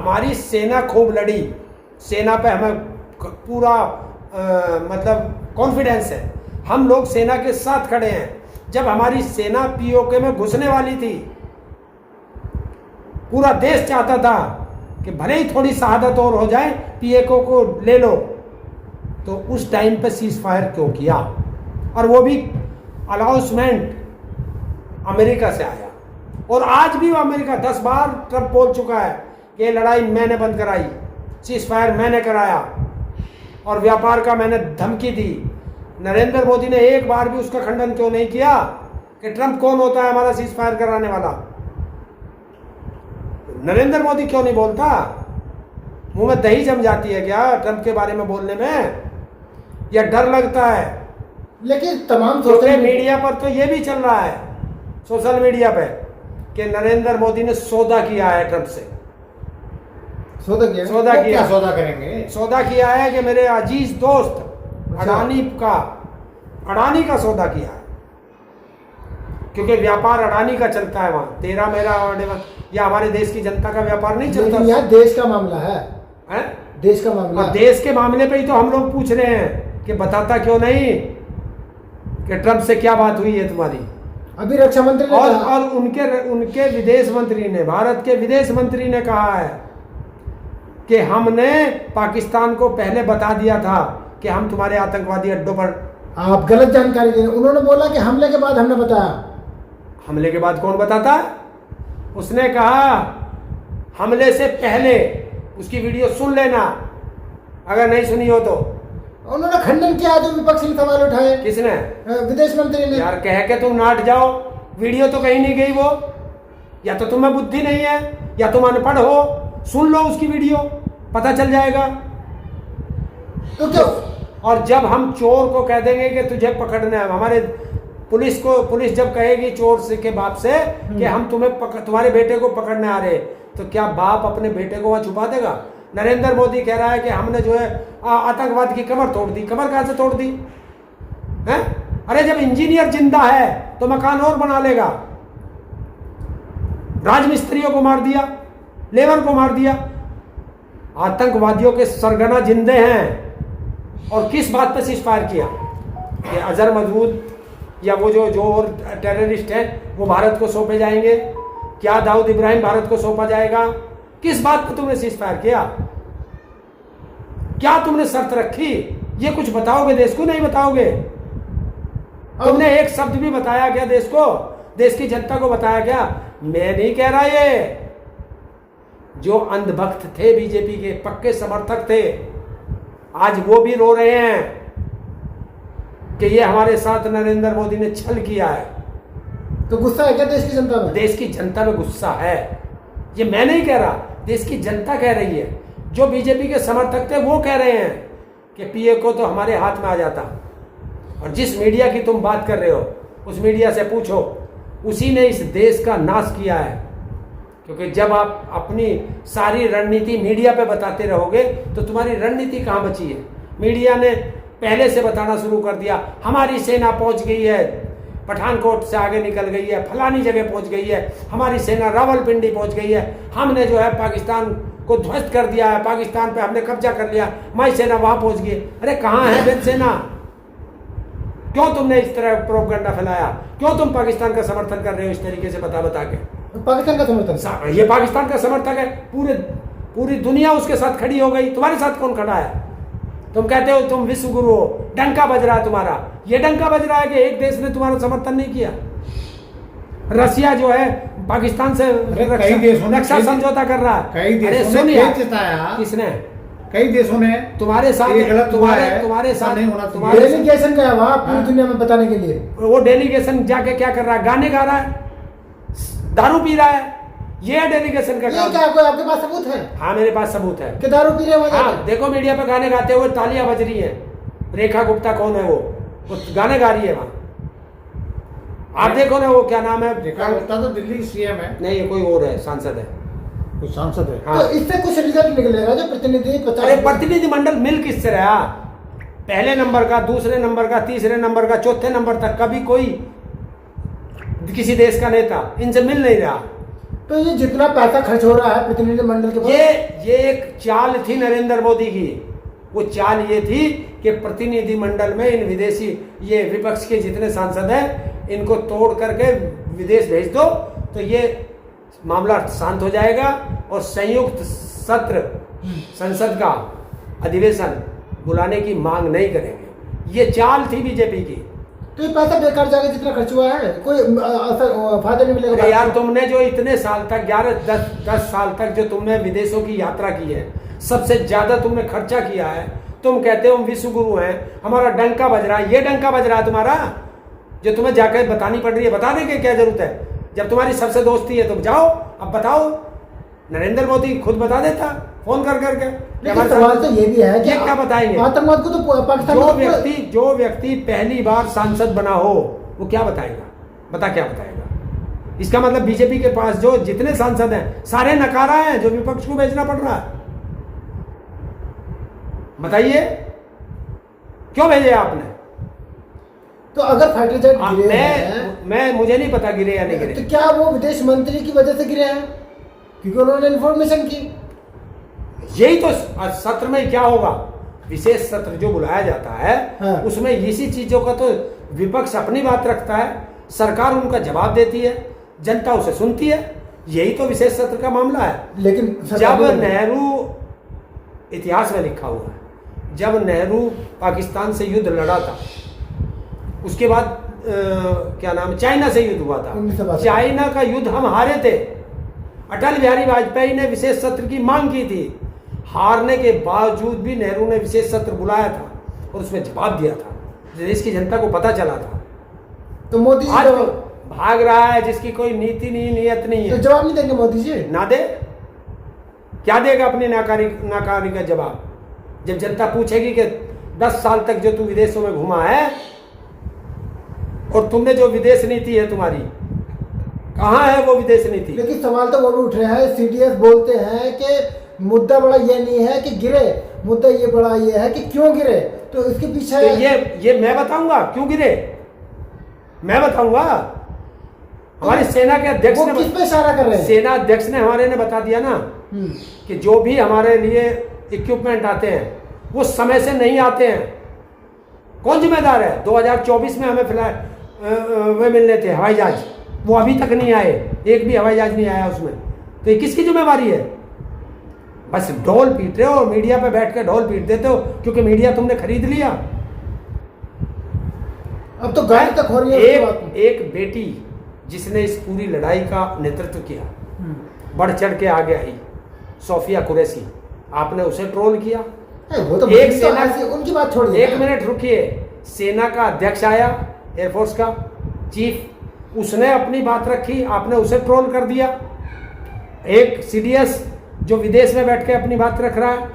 हमारी सेना खूब लड़ी, सेना पे हमें पूरा मतलब कॉन्फिडेंस है, हम लोग सेना के साथ खड़े हैं। जब हमारी सेना पीओके में घुसने वाली थी, पूरा देश चाहता था कि भले ही थोड़ी शहादत और हो जाए, पीओके को ले लो, तो उस टाइम पे सीज फायर क्यों किया? और वो भी अनाउंसमेंट अमेरिका से आया। और आज भी वो अमेरिका 10 बार ट्रंप बोल चुका है कि ये लड़ाई मैंने बंद कराई, सीज फायर मैंने कराया और व्यापार का मैंने धमकी दी। नरेंद्र मोदी ने एक बार भी उसका खंडन क्यों नहीं किया कि ट्रंप कौन होता है हमारा सीज फायर कराने वाला? नरेंद्र मोदी क्यों नहीं बोलता? मुंह में दही जम जाती है क्या ट्रंप के बारे में बोलने में, या डर लगता है? लेकिन तमाम सोशल मीडिया पर तो ये भी चल रहा है, सोशल मीडिया पे, कि नरेंद्र मोदी ने सौदा किया है ट्रंप से। सौदा किया? क्या सौदा करेंगे? सौदा किया है कि मेरे अजीज दोस्त अडानी का सौदा किया है, क्योंकि व्यापार अडानी का चलता है वहां, तेरा मेरा या हमारे देश की जनता का व्यापार नहीं चलता। यहाँ देश का मामला है, देश का मामला। और देश के मामले पे ही तो हम लोग पूछ रहे हैं कि बताता क्यों नहीं कि ट्रंप से क्या बात हुई है तुम्हारी? अभी रक्षा मंत्री ने और उनके विदेश मंत्री ने, भारत के विदेश मंत्री ने कहा है कि हमने पाकिस्तान को पहले बता दिया था कि हम तुम्हारे आतंकवादी अड्डों पर। आप गलत जानकारी दे रहे। उन्होंने बोला कि हमले के बाद हमने बताया। हमले के बाद कौन बताता है? उसने कहा हमले से पहले, उसकी वीडियो सुन लेना अगर नहीं सुनी हो तो। उन्होंने खंडन किया जो विपक्ष ने सवाल उठाए। किसने? विदेश मंत्री ने। यार कह के तुम नाट जाओ, वीडियो तो कहीं नहीं गई वो। या तो तुम्हें बुद्धि नहीं है या तुम अनपढ़ हो, सुन लो उसकी वीडियो, पता चल जाएगा। तो क्यों? और जब हम चोर को कह देंगे कि तुझे पकड़ना है, हमारे पुलिस जब कहेगी चोर से के बाप से कि हम तुम्हारे बेटे को पकड़ने आ रहे, तो क्या बाप अपने बेटे को वहां छुपा देगा? नरेंद्र मोदी कह रहा है कि हमने जो है आतंकवाद की कमर तोड़ दी। कमर कहां से तोड़ दी है? अरे जब इंजीनियर जिंदा है तो मकान और बना लेगा। राजमिस्त्रियों को मार दिया, लेबर को मार दिया। आतंकवादियों के सरगना जिंदे हैं। और किस बात पर सीज फायर किया? कि अजहर मसूद या वो जो और टेररिस्ट है वो भारत को सौंपे जाएंगे? क्या दाऊद इब्राहिम भारत को सौंपा जाएगा? किस बात पर तुमने सीज फायर किया? क्या तुमने शर्त रखी? ये कुछ बताओगे देश को? नहीं बताओगे। तुमने एक शब्द भी बताया क्या देश को, देश की जनता को बताया क्या? मैं नहीं कह रहा, ये जो अंधभक्त थे बीजेपी के पक्के समर्थक थे, आज वो भी रो रहे हैं कि ये हमारे साथ नरेंद्र मोदी ने छल किया है। तो गुस्सा है क्या देश की जनता में? देश की जनता में गुस्सा है, ये मैं नहीं कह रहा, देश की जनता कह रही है। जो बीजेपी के समर्थक थे वो कह रहे हैं कि पीए को तो हमारे हाथ में आ जाता। और जिस मीडिया की तुम बात कर रहे हो उस मीडिया से पूछो, उसी ने इस देश का नाश किया है। क्योंकि जब आप अपनी सारी रणनीति मीडिया पे बताते रहोगे तो तुम्हारी रणनीति कहाँ बची है? मीडिया ने पहले से बताना शुरू कर दिया, हमारी सेना पहुंच गई है, पठानकोट से आगे निकल गई है, फलानी जगह पहुंच गई है, हमारी सेना रावलपिंडी पहुंच गई है, हमने जो है पाकिस्तान को ध्वस्त कर दिया है, पाकिस्तान पे हमने कब्जा कर लिया, हमारी सेना वहां पहुंच गई। अरे कहाँ है फिर सेना? क्यों तुमने इस तरह प्रोपगंडा फैलाया? क्यों तुम पाकिस्तान का समर्थन कर रहे हो इस तरीके से बता के? पाकिस्तान का समर्थन? ये पाकिस्तान का समर्थक है, पूरी दुनिया उसके साथ खड़ी हो गई। तुम्हारे साथ कौन खड़ा है? तुम कहते हो तुम विश्व गुरु हो, डंका बज रहा है तुम्हारा। ये डंका बज रहा है कि एक देश ने तुम्हारा समर्थन नहीं किया। रसिया जो है पाकिस्तान से रक्षा समझौता कर रहा है। कई देशों ने किसने? कई देशों ने तुम्हारे साथ तुम्हारे साथ नहीं होना। तुम्हारे डेलीगेशन गया वहां पूरी दुनिया में बताने के लिए। वो डेलीगेशन जाके क्या कर रहा है? गाने गा रहा है, दारू पी रहा है। ये डेलीगेशन का काम। क्या कोई आपके पास सबूत है? हाँ मेरे पास सबूत है कि दारू पी रहे हैं। हाँ देखो मीडिया पे गाने गाते हुए तालियां बज रही हैं। रेखा गुप्ता कौन है? वो गाने गा रही है वहां। आप देखो ना, वो क्या नाम है? रेखा गुप्ता तो दिल्ली सीएम है। नहीं, ये कोई और है, सांसद है। कोई सांसद है? हाँ। तो इससे कुछ रिजल्ट निकलेगा जो प्रतिनिधिमंडल मिल किससे रहा? पहले नंबर का, दूसरे नंबर का, तीसरे नंबर का, चौथे नंबर तक कभी कोई किसी देश का नेता इनसे मिल नहीं रहा। तो ये जितना पैसा खर्च हो रहा है प्रतिनिधिमंडल के पास, ये एक चाल थी नरेंद्र मोदी की। वो चाल ये थी कि प्रतिनिधिमंडल में इन विदेशी ये विपक्ष के जितने सांसद हैं इनको तोड़ करके विदेश भेज दो तो ये मामला शांत हो जाएगा और संयुक्त सत्र संसद का अधिवेशन बुलाने की मांग नहीं करेंगे। ये चाल थी बीजेपी की। तो ये पैसा बेकार जाएगा जितना खर्च हुआ है, कोई असर फायदा नहीं मिलेगा। यार तुमने जो इतने साल तक 10 साल तक जो तुमने विदेशों की यात्रा की है, सबसे ज्यादा तुमने खर्चा किया है। तुम कहते हो हम विश्व गुरु हैं, हमारा डंका बज रहा है। ये डंका बज रहा है तुम्हारा जो तुम्हें जाकर बतानी पड़ रही है। बताने की क्या जरूरत है? जब तुम्हारी सबसे दोस्ती है तुम जाओ, अब बताओ। नरेंद्र मोदी खुद बता देता फोन कर करके। लेकिन सवाल तो ये भी है कि क्या बताएंगे? आतंकवाद को तो पाकिस्तान जो व्यक्ति पहली बार सांसद बना हो वो क्या बताएगा? क्या बताएगा? इसका मतलब बीजेपी के पास जो जितने सांसद हैं सारे नकारा हैं जो विपक्ष को भेजना पड़ रहा है। बताइए क्यों भेजे आपने? तो अगर फाइटर जेट गिरे मैं मुझे नहीं पता गिरे या नहीं गिरे। तो क्या वो विदेश मंत्री की वजह से गिरे हैं? क्योंकि उन्होंने इन्फॉर्मेशन की। यही तो सत्र में क्या होगा, विशेष सत्र जो बुलाया जाता है हाँ। उसमें इसी चीजों का तो विपक्ष अपनी बात रखता है, सरकार उनका जवाब देती है, जनता उसे सुनती है। यही तो विशेष सत्र का मामला है। लेकिन जब नेहरू, इतिहास में लिखा हुआ है, जब नेहरू पाकिस्तान से युद्ध लड़ा था उसके बाद क्या नाम, चाइना से युद्ध हुआ था। चाइना का युद्ध हम हारे थे। अटल बिहारी वाजपेयी ने विशेष सत्र की मांग की थी। हारने के बावजूद भी नेहरू ने विशेष सत्र बुलाया था और उसमें जवाब दिया था। देश की जनता को पता चला था। तो मोदी जी आज तो भाग रहा है जिसकी कोई नीति नहीं, नियत नहीं है। तो जवाब नहीं देंगे मोदी जी? ना दे, क्या देगा अपनी नाकारी का जवाब? जब जनता पूछेगी कि 10 साल तक जो तू विदेशों में घुमा है और तुमने जो विदेश नीति है तुम्हारी, कहाँ है वो विदेश नीति? लेकिन सवाल तो वो भी उठ रहे हैं। सीडीएस बोलते हैं कि मुद्दा बड़ा ये नहीं है कि गिरे, मुद्दा ये बड़ा ये है कि क्यों गिरे। तो इसके पीछे तो ये मैं बताऊंगा क्यों गिरे? मैं बताऊंगा। हमारी सेना के अध्यक्ष ने किस पे इशारा कर रहे हैं? सेना अध्यक्ष ने हमारे ने बता दिया ना कि जो भी हमारे लिए इक्विपमेंट आते हैं वो समय से नहीं आते हैं। कौन जिम्मेदार है? 2024 में हमें फिलहाल वे मिलने थे हवाई जहाज, वो अभी तक नहीं आए। एक भी हवाई जहाज नहीं आया उसमें। तो ये किसकी जिम्मेवारी है? बस ढोल पीट रहे हो, मीडिया पे बैठ के ढोल पीट देते हो क्योंकि मीडिया तुमने खरीद लिया। अब तो गाय तक हो रही है। एक बेटी जिसने इस पूरी लड़ाई का नेतृत्व किया, बढ़ चढ़ के आगे आई, सोफिया कुरैशी, आपने उसे ट्रोल किया। वो तो एक सेना उनकी बात छोड़िए। 1 मिनट रुकिए। सेना का अध्यक्ष आया, एयरफोर्स का चीफ, उसने अपनी बात रखी, आपने उसे ट्रोल कर दिया। एक सीडीएस जो विदेश में बैठ के अपनी बात रख रहा है,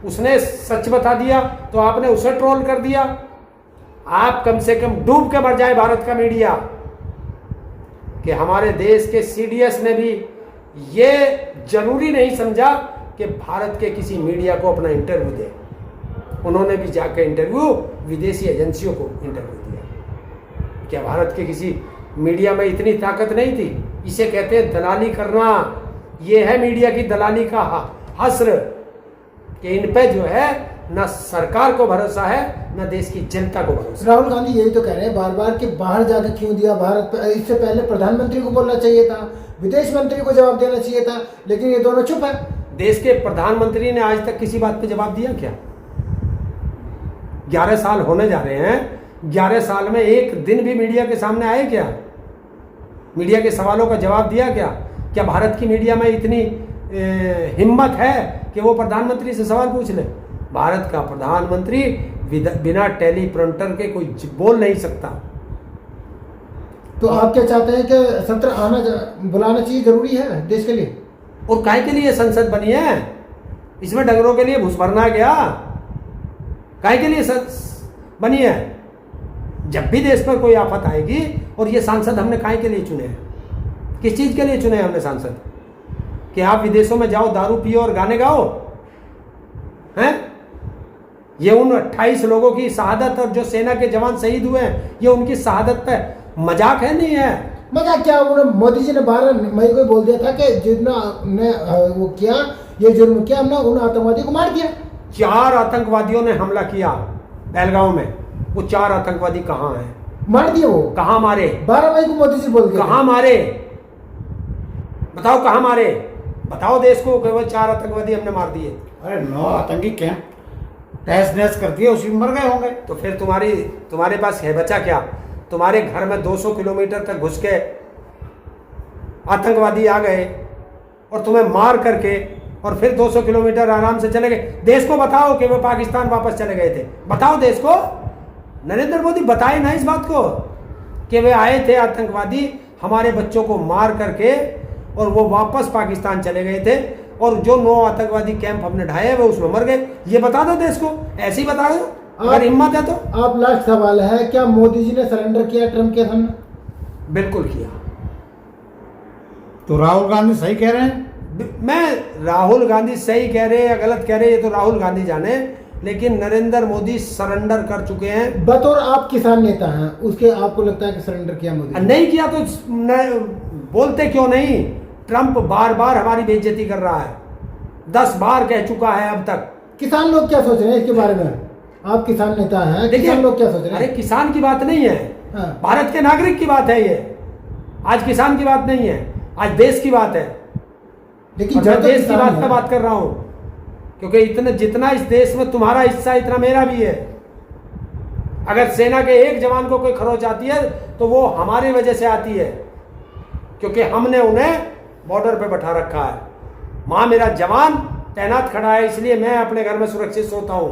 उसने सच बता दिया तो आपने उसे ट्रोल कर दिया। आप कम से कम डूब के मर जाए भारत का मीडिया कि हमारे देश के सीडीएस ने भी ये जरूरी नहीं समझा कि भारत के किसी मीडिया को अपना इंटरव्यू दे। उन्होंने भी जाकर इंटरव्यू विदेशी एजेंसियों को इंटरव्यू दिया। क्या भारत के किसी मीडिया में इतनी ताकत नहीं थी? इसे कहते हैं दलाली करना। ये है मीडिया की दलाली का हस्र कि इन पे जो है न सरकार को भरोसा है न देश की जनता को भरोसा। राहुल गांधी यही तो कह रहे हैं बार बार कि बाहर जाकर क्यों दिया भारत पे। इससे पहले प्रधानमंत्री को बोलना चाहिए था, विदेश मंत्री को जवाब देना चाहिए था, लेकिन ये दोनों चुप है। देश के प्रधानमंत्री ने आज तक किसी बात पे जवाब दिया क्या? 11 साल होने जा रहे हैं। 11 साल में एक दिन भी मीडिया के सामने आए क्या? मीडिया के सवालों का जवाब दिया क्या? क्या भारत की मीडिया में इतनी हिम्मत है कि वो प्रधानमंत्री से सवाल पूछ ले? भारत का प्रधानमंत्री बिना टेलीप्रॉम्प्टर के कोई बोल नहीं सकता। तो आप क्या चाहते हैं कि सत्र बुलाना चाहिए, जरूरी है देश के लिए? और काहे के लिए संसद बनी है? इसमें डंगरों के लिए घुस भरना गया? काहे के लिए बनी है? जब भी देश पर कोई आफत आएगी, और ये सांसद हमने काहे के लिए चुने हैं? किस चीज के लिए चुने हैं हमने सांसद? कि आप विदेशों में जाओ, दारू पियो और गाने गाओ? हैं? ये उन 28 लोगों की शहादत और जो सेना के जवान शहीद हुए हैं, ये उनकी शहादत पे मजाक है? नहीं है। मजाक क्या, उन्होंने मोदी जी ने 12 मई को बोल दिया था कि जितना ने वो किया, ये जुर्म किया, हमने उन आतंकवादी को मार दिया। 4 आतंकवादियों ने हमला किया पहलगांव में, वो 4 आतंकवादी कहाँ हैं? मार दिए वो। कहाँ मारे? 12 मई को मोदी जी बोल गए। कहाँ मारे? बताओ कहाँ मारे? बताओ देश को कि वो 4 आतंकवादी हमने मार दिए। अरे 9 आतंकी कैंप तहस नहस कर दिए, उसी में मर गए होंगे। तो फिर तुम्हारे पास है बचा क्या? तुम्हारे घर में 200 किलोमीटर तक घुस के आतंकवादी आ गए और तुम्हें मार करके और फिर 200 किलोमीटर आराम से चले गए। देश को बताओ कि वो पाकिस्तान वापस चले गए थे। बताओ देश को। नरेंद्र मोदी बताए ना इस बात को कि वे आए थे आतंकवादी, हमारे बच्चों को मार करके और वो वापस पाकिस्तान चले गए थे, और जो 9 आतंकवादी कैंप हमने ढाए वो उसमें मर गए। ये बता दो देश को, ऐसे ही बता दो अगर हिम्मत है तो। आप लास्ट सवाल है, क्या मोदी जी ने सरेंडर किया ट्रंप के सामने? बिल्कुल किया। तो राहुल गांधी सही कह रहे हैं? मैं राहुल गांधी सही कह रहे हैं या गलत कह रहे हैं ये तो राहुल गांधी जाने, लेकिन नरेंद्र मोदी सरेंडर कर चुके हैं। बतौर आप किसान नेता हैं, उसके आपको लगता है कि सरेंडर किया मोदी? नहीं किया तो बोलते क्यों नहीं? ट्रंप बार बार हमारी बेइज्जती कर रहा है, 10 बार कह चुका है अब तक। किसान लोग क्या सोच रहे हैं इसके बारे में? आप किसान नेता हैं, किसान लोग क्या सोच रहे हैं? अरे किसान की बात नहीं है, हाँ। भारत के नागरिक की बात है ये। आज किसान की बात नहीं है, आज देश की बात है। लेकिन और मैं देश की बात पे बात कर रहा हूं, क्योंकि इतना जितना इस देश में तुम्हारा हिस्सा इतना मेरा भी है। अगर सेना के एक जवान को कोई खरोच आती है तो वो हमारी वजह से आती है, क्योंकि हमने उन्हें बॉर्डर पे बैठा रखा है। वहां मेरा जवान तैनात खड़ा है, इसलिए मैं अपने घर में सुरक्षित सोता हूं।